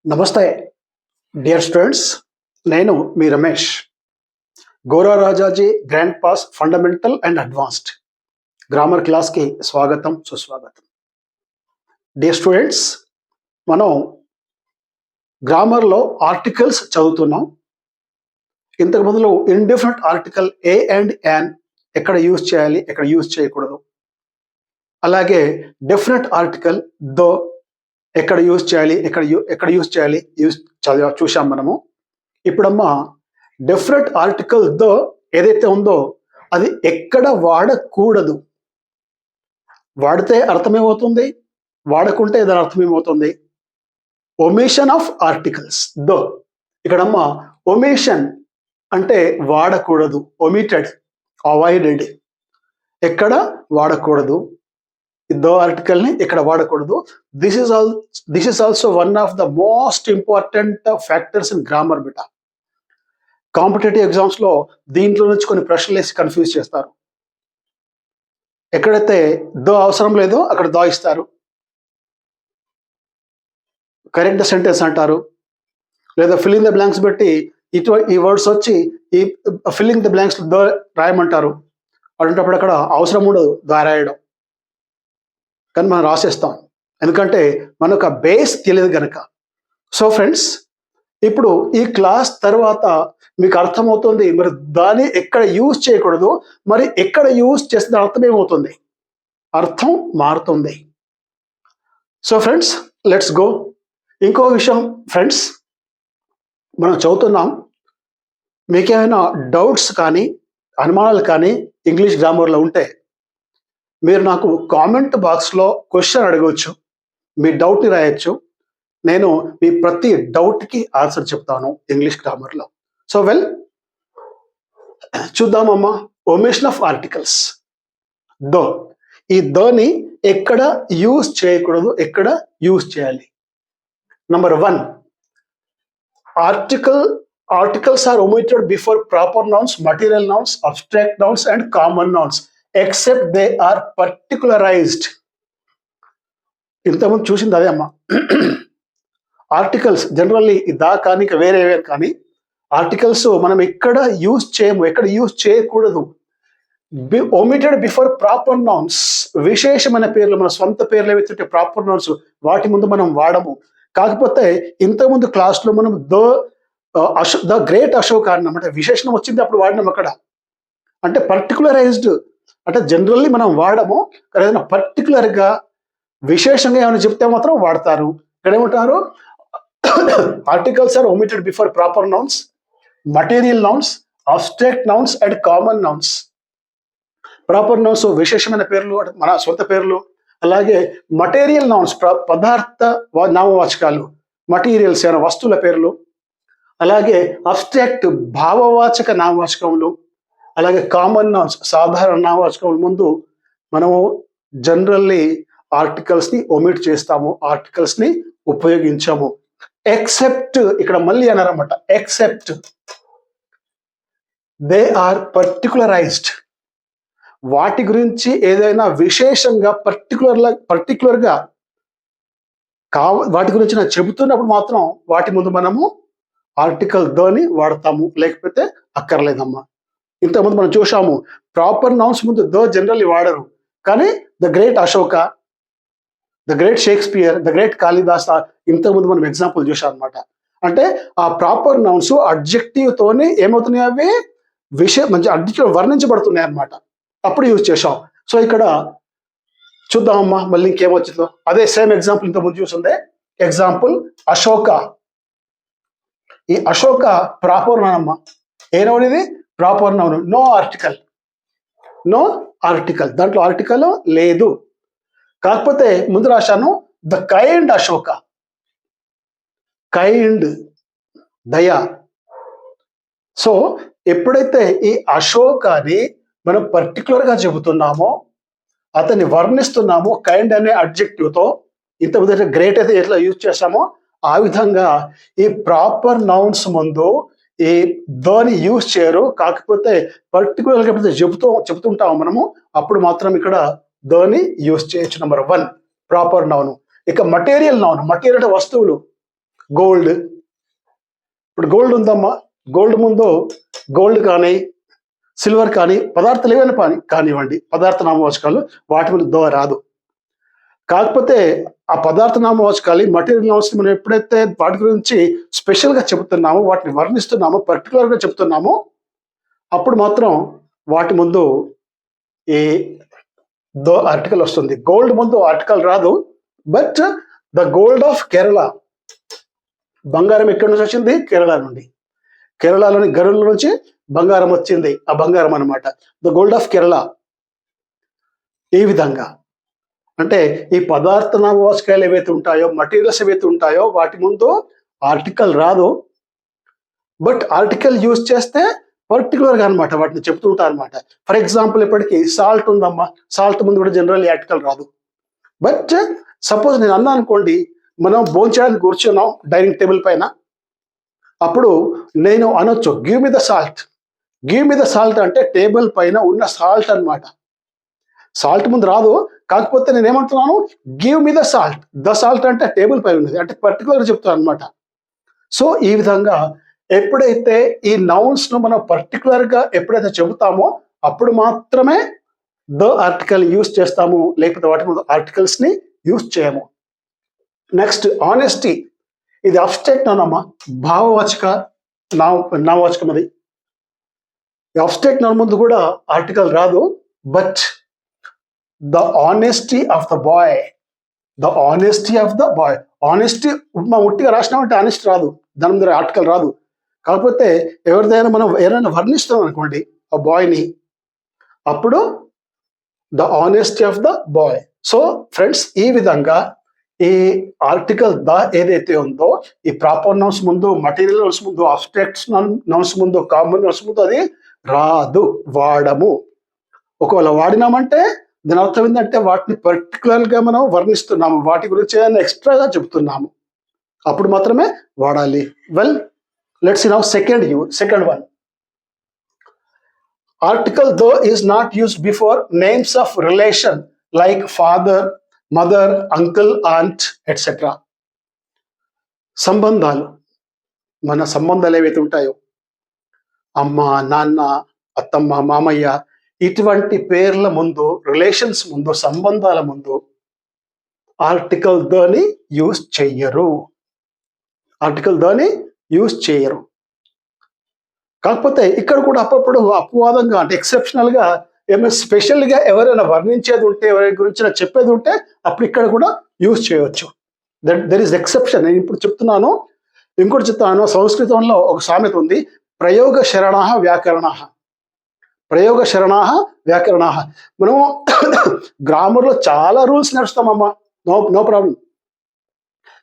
నమస్తే dear students. నేను మీ రమేష్. గోరా రాజాజీ grand pass fundamental and advanced grammar క్లాస్కి స్వాగతం సుస్వాగతం. డియర్ స్టూడెంట్స్, మనం గ్రామర్లో ఆర్టికల్స్ చదువుతున్నాం. ఇంతకు మొదలు indefinite article a and an ఎక్కడ యూజ్ చేయాలి, ఎక్కడ యూజ్ చేయకూడదు, అలాగే డెఫినెట్ ఆర్టికల్ దో ఎక్కడ యూజ్ చేయాలి, ఎక్కడ యూజ్ చేయాలి చూసాం మనము. ఇప్పుడమ్మా డెఫినెట్ ఆర్టికల్ దో ఏదైతే ఉందో అది ఎక్కడ వాడకూడదు, వాడితే అర్థమేమవుతుంది, వాడకుంటే దాని అర్థం ఏమవుతుంది? Omission of articles the. ఇక్కడమ్మా ఒమిషన్ అంటే వాడకూడదు, ఒమిటెడ్, అవాయిడెడ్, ఎక్కడ వాడకూడదు, దో ఆర్టికల్ ని ఇక్కడ వాడకూడదు. This is also one of the most important factors in grammar bit. Competitive exams లో దీంట్లో నుంచి కొన్ని ప్రశ్నలు వేసి కన్ఫ్యూజ్ చేస్తారు. ఎక్కడైతే దో అవసరం లేదో అక్కడ దో ఇస్తారు, కరెక్ట్ సెంటెన్స్ అంటారు, లేదా ఫిల్లింగ్ ద బ్లాంక్స్ బట్టి ఈ వర్డ్స్ వచ్చి ఈ ఫిల్లింగ్ ద బ్లాంక్స్ దో రాయమంటారు. అటువంటిప్పుడు అక్కడ అవసరం ఉండదు దో రాయడం, కానీ మనం రాసేస్తాం, ఎందుకంటే మనకు ఆ బేస్ తెలియదు కనుక. సో ఫ్రెండ్స్, ఇప్పుడు ఈ క్లాస్ తర్వాత మీకు అర్థమవుతుంది మరి దాన్ని ఎక్కడ యూజ్ చేయకూడదు, మరి ఎక్కడ యూజ్ చేస్తే అర్థం ఏమవుతుంది, అర్థం మారుతుంది. So friends, let's go. ఇంకో విషయం ఫ్రెండ్స్, మనం చదువుతున్నాం, మీకేమైనా డౌట్స్ కానీ అనుమానాలు కానీ ఇంగ్లీష్ గ్రామర్లో ఉంటే మీరు నాకు కామెంట్ బాక్స్లో క్వశ్చన్ అడగవచ్చు, మీ డౌట్ని రాయొచ్చు. నేను మీ ప్రతి డౌట్కి ఆన్సర్ చెప్తాను ఇంగ్లీష్ గ్రామర్లో. సో వెల్, చూద్దామమ్మా. Omission of articles the. ఈ దోని ఎక్కడ యూజ్ చేయకూడదు, ఎక్కడ యూజ్ చేయాలి? Number 1, articles are omitted before proper nouns, material nouns, abstract nouns and common nouns except they are particularized. ఇంతకుముందు చూసింది అదే అమ్మా. ఆర్టికల్స్ జనరల్లీ దా కానీ వేరే కానీ ఆర్టికల్స్ మనం ఎక్కడ యూజ్ చేయము, ఎక్కడ యూజ్ చేయకూడదు. omitted బిఫోర్ ప్రాపర్ నౌన్స్, విశేషమైన పేర్లు, మన సొంత పేర్లు ఏవైతే ప్రాపర్ నౌన్స్ వాటి ముందు మనం వాడము. కాకపోతే ఇంతకుముందు క్లాస్లో మనం ద గ్రేట్ అశోక్ అన్నాం, అంటే విశేషణం వచ్చింది అప్పుడు వాడినాం. అక్కడ అంటే పర్టికులరైజ్డ్, అంటే జనరల్లీ మనం వాడము, ఏదైనా పర్టికులర్గా విశేషంగా ఏమైనా చెప్తే మాత్రం వాడతారు. ఇక్కడ ఏమంటారు? Articles are omitted before proper nouns, material nouns, abstract nouns and common nouns. Proper nouns విశేషమైన పేర్లు, మన సొంత పేర్లు. అలాగే మటీరియల్ నౌన్స్ పదార్థ నామవాచకాలు, మటీరియల్స్ అయిన వస్తువుల పేర్లు. అలాగే అబ్స్ట్రాక్ట్ భావవాచక నామవాచకములు. అలాగే కామన్ నౌన్స్ సాధారణ నామవాచకముల ముందు మనము జనరల్లీ ఆర్టికల్స్ని ఒమిట్ చేస్తాము, ఆర్టికల్స్ని ఉపయోగించాము. ఎక్సెప్ట్, ఇక్కడ మళ్ళీ అన్నారన్నమాట, ఎక్సెప్ట్ దే ఆర్ పర్టికులరైజ్డ్. వాటి గురించి ఏదైనా విశేషంగా పర్టికులర్గా వాటి గురించి నాకు చెబుతున్నప్పుడు మాత్రం వాటి ముందు మనము ఆర్టికల్ దోని వాడతాము, లేకపోతే అక్కర్లేదమ్మా. ఇంతకుముందు మనం చూసాము, ప్రాపర్ నౌన్స్ ముందు దో జనరల్లీ వాడరు, కానీ the great Ashoka, the great Shakespeare, the great Kalidas, ఇంతకుముందు మనం ఎగ్జాంపుల్ చూసాం అనమాట. అంటే ఆ ప్రాపర్ నౌన్స్ అడ్జెక్టివ్ తోనే ఏమవుతున్నాయి, అవి మంచి అడ్జెక్టివ్ వర్ణించబడుతున్నాయి అనమాట, అప్పుడు యూజ్ చేసాం. సో ఇక్కడ చూద్దామమ్మా మళ్ళీ ఇంకేమొచ్చిందో. అదే సేమ్ ఎగ్జాంపుల్ ఇంతకుముందు చూసిందే ఎగ్జాంపుల్ అశోక. ఈ అశోక ప్రాపర్ నౌన్ అమ్మా, ఏ నౌన్ ఇది? Proper noun. నో ఆర్టికల్, దాంట్లో ఆర్టికల్ లేదు. కాకపోతే ముందు రాశాను ద కైండ్ అశోక, కైండ్, దయ. సో ఎప్పుడైతే ఈ అశోకాని మనం పర్టికులర్గా చెబుతున్నామో, అతన్ని వర్ణిస్తున్నామో కైండ్ అనే అడ్జెక్టివ్తో, ఇంతకుముందు గ్రేట్ అయితే ఎట్లా యూజ్ చేస్తామో ఆ విధంగా ఈ ప్రాపర్ నౌన్స్ ముందు ఈ దోని యూజ్ చేయరు. కాకపోతే పర్టికులర్గా చెబుతుంటాము మనము, అప్పుడు మాత్రం ఇక్కడ దోని యూజ్ చేయొచ్చు. Number 1 proper noun. ఇక మటీరియల్ నౌన్, మటీరియల్ అంటే వస్తువులు, గోల్డ్. ఇప్పుడు గోల్డ్ ఉందమ్మా, గోల్డ్ ముందు గోల్డ్ కానీ సిల్వర్ కానీ పదార్థాలు ఏమైనా కానివ్వండి, పదార్థ నామవాచకాలు, వాటి మీద దో రాదు. కాకపోతే ఆ పదార్థ నామవాచకాలు, మటీరియల్ నౌన్స్ మనం ఎప్పుడైతే వాటి గురించి స్పెషల్గా చెబుతున్నామో, వాటిని వర్ణిస్తున్నామో, పర్టికులర్గా చెప్తున్నామో, అప్పుడు మాత్రం వాటి ముందు ఈ దో ఆర్టికల్ వస్తుంది. గోల్డ్ ముందు ఆర్టికల్ రాదు. But the gold of Kerala, బంగారం ఎక్కడి నుంచి వచ్చింది? కేరళ నుండి. కేరళలోని గరుల నుంచి బంగారం వచ్చింది, ఆ బంగారం అనమాట. The gold of Kerala. ఈ విధంగా అంటే ఈ పదార్థ నామవాచకాలు ఏవైతే ఉంటాయో, మటీరియల్స్ ఏవైతే ఉంటాయో, వాటి ముందు ఆర్టికల్ రాదు. బట్ ఆర్టికల్ యూజ్ చేస్తే పర్టికులర్గా అనమాట వాటిని చెప్తూ ఉంటారు అనమాట. ఫర్ ఎగ్జాంపుల్, ఇప్పటికీ సాల్ట్ ఉందమ్మా, సాల్ట్ ముందు కూడా జనరల్ ఆర్టికల్ రాదు. బట్ సపోజ్ నేను అన్నా అనుకోండి, మనం భోంచేయడానికి కూర్చున్నాం డైనింగ్ టేబుల్ పైన, అప్పుడు నేను అనొచ్చు give me the salt. Give me the salt అంటే టేబుల్ పైన ఉన్న సాల్ట్ అనమాట. సాల్ట్ ముందు రాదు. కాకపోతే నేను ఏమంటున్నాను, give me the salt. The salt అంటే టేబుల్ పైన ఉన్నది, అంటే పర్టికులర్గా చెప్తాను అనమాట. సో ఈ విధంగా ఎప్పుడైతే ఈ నౌన్స్ ను మనం పర్టికులర్గా ఎప్పుడైతే చెబుతామో అప్పుడు మాత్రమే ద ఆర్టికల్ యూజ్ చేస్తాము, లేకపోతే వాటి ముందు ఆర్టికల్స్ ని యూజ్ చేయము. Next, honesty. ఇది అబ్స్ట్రాక్ట్ నౌన్ అమ్మా, భావవాచక నామవాచకం. అది అబ్స్ట్రాక్ట్ నౌన్ ముందు కూడా ఆర్టికల్ రాదు. But the honesty of the boy, the honesty of the boy. Honesty మనం ఉట్టిగా రాసినామంటే ఆనెస్ట్ రాదు, దాని మీద ఆర్టికల్ రాదు. కాకపోతే ఎవరిదైనా మనం ఎవరైనా వర్ణిస్తాం అనుకోండి ఆ బాయ్ని, అప్పుడు the honesty of the boy. So friends, ఈ విధంగా ఈ ఆర్టికల్ ద ఏదైతే ఉందో, ఈ ప్రాపర్ నౌన్స్ ముందు, మటీరియల్ నౌన్స్ ముందు, అబ్స్ట్రాక్ట్ నౌన్స్ ముందు, కామన్ నౌన్స్ ముందు అది రాదు, వాడము. ఒకవేళ వాడినామంటే దాని అర్థం ఏంటంటే వాటిని పర్టికులర్గా మనం వర్ణిస్తున్నాము, వాటి గురించి ఏదైనా ఎక్స్ట్రాగా చెబుతున్నాము, అప్పుడు మాత్రమే వాడాలి. Well, let's see now second one. Article though is not used before names of relation like father, mother, uncle, aunt, etc. సంబంధాలు, మన సంబంధాలు ఏవైతే ఉంటాయో, అమ్మ, నాన్న, అత్తమ్మ, మామయ్య, ఇటువంటి పేర్ల ముందు, రిలేషన్స్ ముందు, సంబంధాల ముందు ఆర్టికల్ దని యూజ్ చెయ్యరు. ఆర్టికల్ దని యూజ్ చేయరు. కాకపోతే ఇక్కడ కూడా అప్పుడప్పుడు అపవాదంగా, అంటే ఎక్సెప్షనల్గా ఏమైనా స్పెషల్గా ఎవరైనా వర్ణించేది ఉంటే, ఎవరి గురించి చెప్పేది ఉంటే, అప్పుడు ఇక్కడ కూడా యూజ్ చేయవచ్చు. There is exception. నేను ఇప్పుడు చెప్తున్నాను, ఇంకోటి చెప్తాను. సంస్కృతంలో ఒక సామెత ఉంది, ప్రయోగ శరణాహ వ్యాకరణాహ. ప్రయోగ శరణాహ వ్యాకరణాహ. మనం గ్రామర్లో చాలా రూల్స్ నడుస్తామమ్మా, నో ప్రాబ్లం.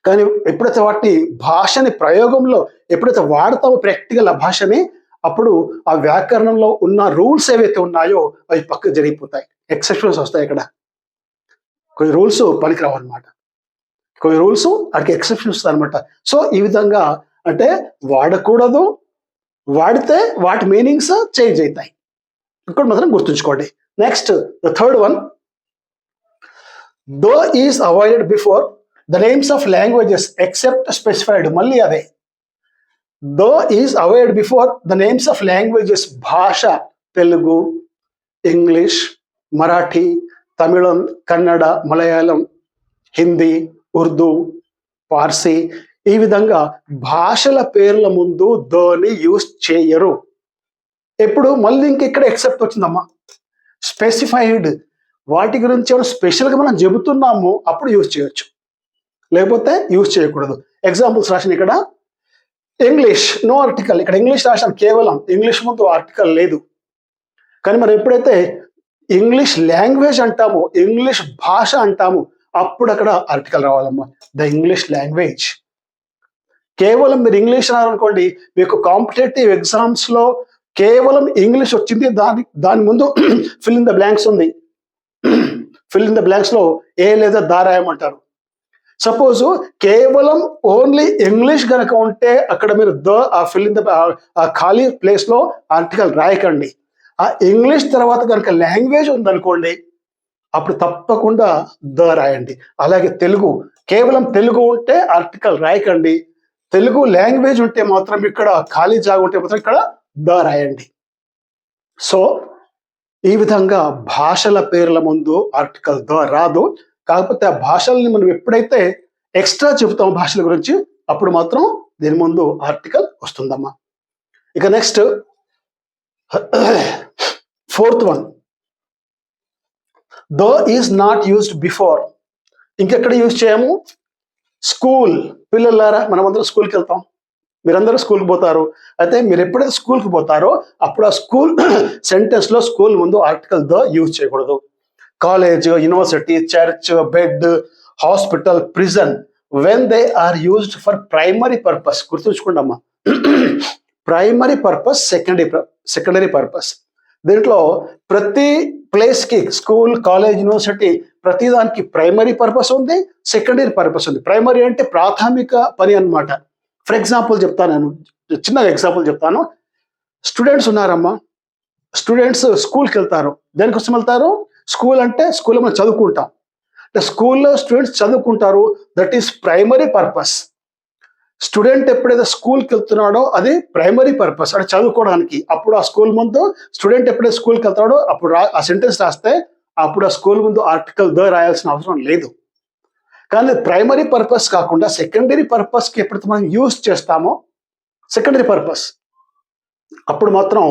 కానీ ఎప్పుడైతే వాటిని భాషని ప్రయోగంలో ఎప్పుడైతే వాడతామో ప్రాక్టికల్ ఆ భాషని, అప్పుడు ఆ వ్యాకరణంలో ఉన్న రూల్స్ ఏవైతే ఉన్నాయో అవి పక్కకు జరిగిపోతాయి. ఎక్సెప్షన్స్ వస్తాయి. ఇక్కడ కొన్ని రూల్స్ పనికిరావు అనమాట, కొన్ని రూల్స్ అక్కడికి ఎక్సెప్షన్స్ వస్తాయి అనమాట. సో ఈ విధంగా అంటే వాడకూడదు, వాడితే వాటి మీనింగ్స్ చేంజ్ అవుతాయి. ఇక్కడ మాత్రం గుర్తుంచుకోండి. Next, the third one, though is avoided before the names of languages except specified. మళ్ళీ అదే, though is avoided before the names of languages. భాష, తెలుగు, ఇంగ్లీష్, మరాఠీ, తమిళం, కన్నడ, మలయాళం, హిందీ, ఉర్దూ, పార్సీ, ఈ విధంగా భాషల పేర్ల ముందు దోని యూజ్ చేయరు. ఎప్పుడు మళ్ళీ ఇక్కడ ఎక్సెప్ట్ వచ్చిందమ్మా, స్పెసిఫైడ్, వాటి గురించి ఏమైనా స్పెషల్గా మనం చెబుతున్నాము అప్పుడు యూజ్ చేయొచ్చు, లేకపోతే యూజ్ చేయకూడదు. ఎగ్జాంపుల్స్ రాసిన ఇక్కడ ఇంగ్లీష్, నో ఆర్టికల్. ఇక్కడ ఇంగ్లీష్ రాసిన కేవలం ఇంగ్లీష్ ముందు ఆర్టికల్ లేదు. కానీ మనం ఎప్పుడైతే ఇంగ్లీష్ లాంగ్వేజ్ అంటామో, ఇంగ్లీష్ భాష అంటాము, అప్పుడు అక్కడ ఆర్టికల్ రావాలమ్మా, ద ఇంగ్లీష్ లాంగ్వేజ్. కేవలం మీరు ఇంగ్లీష్ అన్నారనుకోండి, మీకు కాంపిటేటివ్ ఎగ్జామ్స్లో కేవలం ఇంగ్లీష్ వచ్చింది, దాని ముందు ఫిల్ ఇన్ ద బ్లాంక్స్ ఉంది. ఫిల్ ఇన్ ద బ్లాంక్స్ లో ఏ లేదా దా రాయమంటారు. సపోజ్ కేవలం ఓన్లీ ఇంగ్లీష్ కనుక ఉంటే అక్కడ మీరు ద ఫిల్ ఇన్ ద ఖాళీ ప్లేస్ లో ఆర్టికల్ రాయకండి. ఆ ఇంగ్లీష్ తర్వాత కనుక లాంగ్వేజ్ ఉందనుకోండి, అప్పుడు తప్పకుండా ద రాయండి. అలాగే తెలుగు, కేవలం తెలుగు ఉంటే ఆర్టికల్ రాయకండి. తెలుగు లాంగ్వేజ్ ఉంటే మాత్రం ఇక్కడ ఖాళీ జాగా ఉంటే మాత్రం ఇక్కడ ద రాయండి. సో ఈ విధంగా భాషల పేర్ల ముందు ఆర్టికల్ ద రాదు. కాకపోతే ఆ భాషల్ని మనం ఎప్పుడైతే ఎక్స్ట్రా చెబుతాం భాషల గురించి అప్పుడు మాత్రం దీని ముందు ఆర్టికల్ వస్తుందమ్మా. ఇక next 4th one, the is not used before. ఇంకెక్కడ యూజ్ చేయము? స్కూల్. పిల్లలారా, మనమందరం స్కూల్కి వెళ్తాం, మీరందరూ స్కూల్కి పోతారు. అయితే మీరు ఎప్పుడైతే స్కూల్కి పోతారో అప్పుడు ఆ స్కూల్ సెంటెన్స్లో స్కూల్ ముందు ఆర్టికల్ ద యూజ్ చేయకూడదు. College, university, church, bed, hospital, prison when they are used for primary purpose. గుర్తుంచుకోండి అమ్మా, ప్రైమరీ పర్పస్, సెకండరీ పర్పస్. దీంట్లో ప్రతి ప్లేస్కి, స్కూల్, కాలేజ్, యూనివర్సిటీ, ప్రతి దానికి ప్రైమరీ పర్పస్ ఉంది, సెకండరీ పర్పస్ ఉంది. ప్రైమరీ అంటే ప్రాథమిక పని అన్నమాట. ఫర్ ఎగ్జాంపుల్ చెప్తాను, నేను చిన్నగా ఎగ్జాంపుల్ చెప్తాను. స్టూడెంట్స్ ఉన్నారమ్మా, స్టూడెంట్స్ స్కూల్కి వెళ్తారు. దేనికోసం వెళ్తారు? స్కూల్ అంటే స్కూల్లో మనం చదువుకుంటాం. అంటే స్కూల్లో స్టూడెంట్స్ చదువుకుంటారు, that is primary purpose. Student ఎప్పుడైతే స్కూల్కి వెళ్తున్నాడో అది ప్రైమరీ పర్పస్, అంటే చదువుకోవడానికి. అప్పుడు ఆ స్కూల్ ముందు స్టూడెంట్ ఎప్పుడైతే స్కూల్కి వెళ్తాడో అప్పుడు ఆ సెంటెన్స్ రాస్తే అప్పుడు ఆ స్కూల్ ముందు ఆర్టికల్ ద రాయాల్సిన అవసరం లేదు. కానీ ప్రైమరీ పర్పస్ కాకుండా సెకండరీ పర్పస్కి ఎప్పుడైతే మనం యూజ్ చేస్తామో, సెకండరీ పర్పస్, అప్పుడు మాత్రం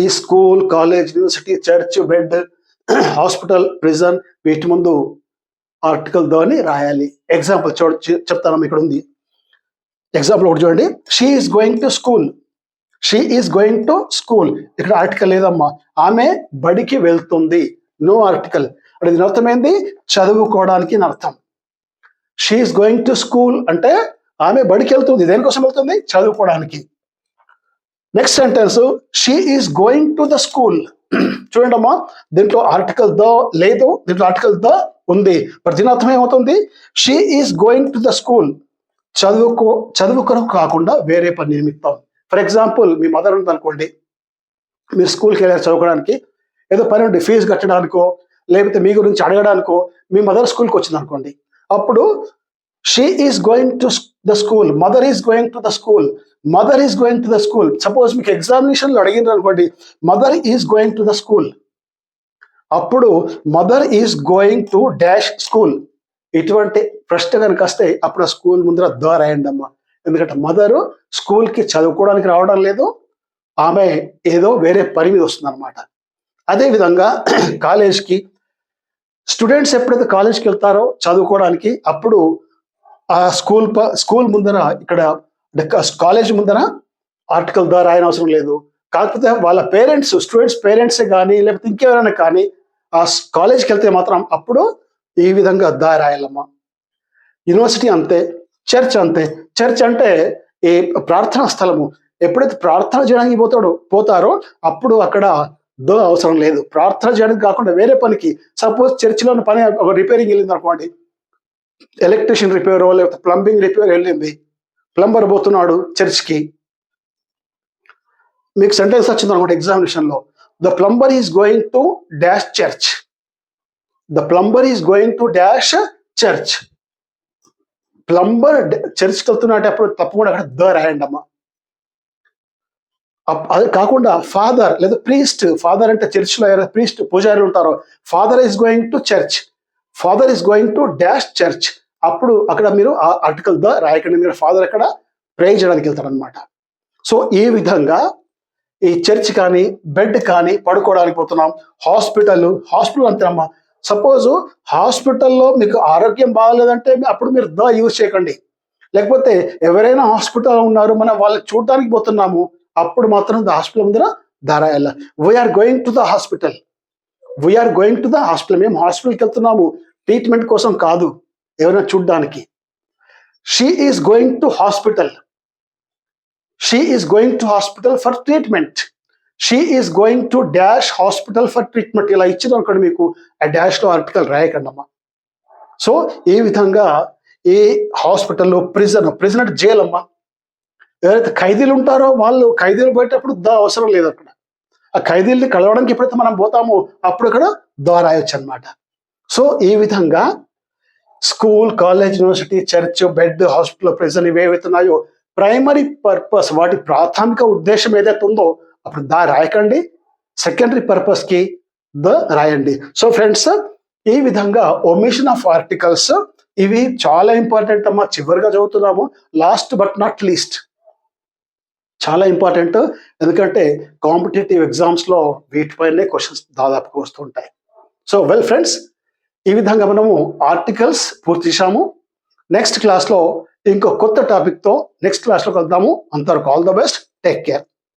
ఈ school, college, university, church, bed, hospital, prison వీటి ముందు ఆర్టికల్ ద అని రాయాలి. ఎగ్జాంపుల్ చెప్తాను, ఇక్కడ ఉంది ఎగ్జాంపుల్ ఒకటి చూడండి. She is going to school. She is going to school. ఇక్కడ ఆర్టికల్ లేదమ్మా, ఆమె బడికి వెళ్తుంది, నో ఆర్టికల్. అంటే దీని అర్థం ఏంది? చదువుకోవడానికి అని అర్థం. She is going to school అంటే ఆమె బడికి వెళ్తుంది. దేనికోసం వెళ్తుంది? చదువుకోవడానికి. Next sentence, she is going to the school. చూడండి అమ్మా, దీంట్లో ఆర్టికల్ ద లేదు, దీంట్లో ఆర్టికల్ ద ఉంది. మరి దీని అర్థం ఏమవుతుంది? She is going to the school, చదువుకోవడం కాకుండా వేరే పని నిమిత్తం. ఫర్ ఎగ్జాంపుల్, మీ మదర్ ఉంది అనుకోండి, మీరు స్కూల్కి వెళ్ళారు చదువుకోవడానికి, ఏదో పని ఉండి ఫీజు కట్టడానికో లేకపోతే మీ గురించి అడగడానికో మీ మదర్ స్కూల్కి వచ్చింది అనుకోండి, అప్పుడు she is going to the school, mother is going to the school, mother is going to the school. Suppose మీకు ఎగ్జామినేషన్లో అడిగినారు అనుకోండి, mother is going to the school, అప్పుడు mother is going to dash school. ఇటువంటి ప్రశ్న కనుక వస్తే అప్పుడు ఆ స్కూల్ ముందర ద రాయండి అమ్మా. ఎందుకంటే మదరు స్కూల్కి చదువుకోవడానికి రావడం లేదు, ఆమె ఏదో వేరే పని మీద వస్తుంది అనమాట. అదేవిధంగా కాలేజ్కి స్టూడెంట్స్ ఎప్పుడైతే కాలేజ్కి వెళ్తారో చదువుకోవడానికి అప్పుడు ఆ స్కూల్ ముందర, ఇక్కడ కాలేజ్ ముందర ఆర్టికల్ ద రాయని అవసరం లేదు. కాకపోతే వాళ్ళ పేరెంట్స్, స్టూడెంట్స్ పేరెంట్సే కానీ లేకపోతే ఇంకెవరైనా కానీ ఆ కాలేజ్కి వెళ్తే మాత్రం అప్పుడు ఈ విధంగా ద రాయాలమ్మా. యూనివర్సిటీ అంతే, చర్చ్ అంతే. చర్చ్ అంటే ఈ ప్రార్థనా స్థలము. ఎప్పుడైతే ప్రార్థన చేయడానికి పోతారో అప్పుడు అక్కడ ద అవసరం లేదు. ప్రార్థన చేయడానికి కాకుండా వేరే పనికి, సపోజ్ చర్చిలో పని ఒక రిపేరింగ్ వెళ్ళింది అనుకోండి, ఎలక్ట్రిషియన్ రిపేర్ లేకపోతే ప్లంబింగ్ రిపేర్ వెళ్ళింది, ప్లంబర్ పోతున్నాడు చర్చ్కి, మీకు సెంటెన్స్ వచ్చింది అనుకోండి ఎగ్జామినేషన్లో, the plumber is going to dash church, the plumber is going to dash church. Plumber చర్చ్కి వెళ్తున్నట్టు అప్పుడు తప్పకుండా అక్కడ ద రాయండి అమ్మా. అది కాకుండా ఫాదర్ లేదా ప్రీస్ట్, ఫాదర్ అంటే చర్చ్లో ప్రీస్ట్ పూజారులు ఉంటారో, father is going to church, father is going to dash church, అప్పుడు అక్కడ మీరు ఆ ఆర్టికల్ ద రాయకండి, ఎందుకంటే ఫాదర్ అక్కడ ప్రే చేయడానికి వెళ్తారు అనమాట. సో ఈ విధంగా ఈ చర్చ్ కానీ బెడ్ కానీ పడుకోవడానికి పోతున్నాం. హాస్పిటల్ అంతేనమ్మా. సపోజ్ హాస్పిటల్లో మీకు ఆరోగ్యం బాగాలేదంటే అప్పుడు మీరు ద యూజ్ చేయకండి. లేకపోతే ఎవరైనా హాస్పిటల్ ఉన్నారు, మనం వాళ్ళని చూడడానికి పోతున్నాము, అప్పుడు మాత్రం ద హాస్పిటల్ ముందర ద రాయాల. We are going to the hospital, we are going to the hospital, మేము హాస్పిటల్కి వెళ్తున్నాము ట్రీట్మెంట్ కోసం కాదు, ఎవరైనా చూడడానికి. She is going to hospital, she is going to hospital for treatment, she is going to dash hospital for treatment. ఇలా ఇచ్చింది అనుకోండి మీకు, ఆ డాష్లో ఆర్టికల్ రాయకండి అమ్మా. సో ఈ విధంగా ఈ హాస్పిటల్లో ప్రిజన్ అంటే జైలు అమ్మా. ఎవరైతే ఖైదీలు ఉంటారో వాళ్ళు ఖైదీలు పోయేటప్పుడు ద అవసరం లేదు. అక్కడ ఆ ఖైదీల్ని కలవడానికి ఎప్పుడైతే మనం పోతామో అప్పుడు అక్కడ ద రాయొచ్చు అనమాట. సో ఈ విధంగా school, college, university, church, bed, hospital, prison ఇవేవైతే ఉన్నాయో ప్రైమరీ పర్పస్, వాటి ప్రాథమిక ఉద్దేశం ఏదైతే ఉందో అప్పుడు దా రాయకండి, సెకండరీ పర్పస్కి ద రాయండి. సో ఫ్రెండ్స్, ఈ విధంగా ఒమిషన్ ఆఫ్ ఆర్టికల్స్ ఇవి చాలా ఇంపార్టెంట్ అమ్మా. చివరిగా చదువుతున్నాము, లాస్ట్ బట్ నాట్ లీస్ట్, చాలా ఇంపార్టెంట్. ఎందుకంటే కాంపిటేటివ్ ఎగ్జామ్స్లో వీటిపైనే క్వశ్చన్స్ దాదాపుగా వస్తుంటాయి. సో వెల్ ఫ్రెండ్స్, ఈ విధంగా మనము ఆర్టికల్స్ పూర్తి చేశాము. నెక్స్ట్ క్లాస్లో ఇంకో కొత్త టాపిక్తో నెక్స్ట్ క్లాస్లో కలుద్దాము. అంతవరకు all the best, take care.